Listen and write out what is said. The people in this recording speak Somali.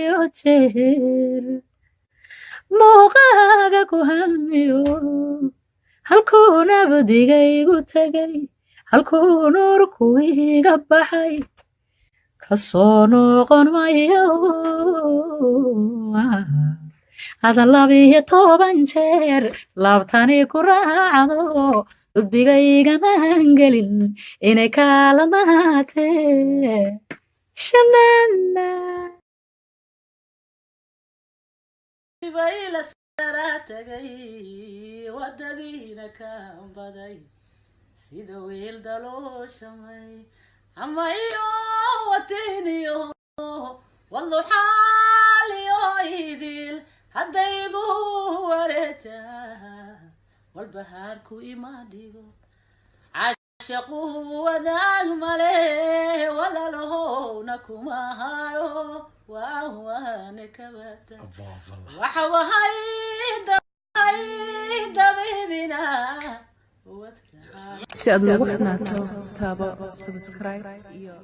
jeer muuqaaga ku hamiyo halkuu nabdigaygu tagay halkuu nuurku iga baxay kasoo noqon mayo ada 12 jeer laabtani ku raacdo udbigaygamaan gelin inay kaalamaatee shanana bayla saratagay wadadiina kaan baday sida weel dalooshamay amayo watiniyo wallo xaaliyo idil haddaygu wareeja walbahaarku imaadigo cashaqu wadaag male walalahowna kuma haro waane kabata waxa wahay dabibina si aad ugu xidhnaato taabo subscribe iyo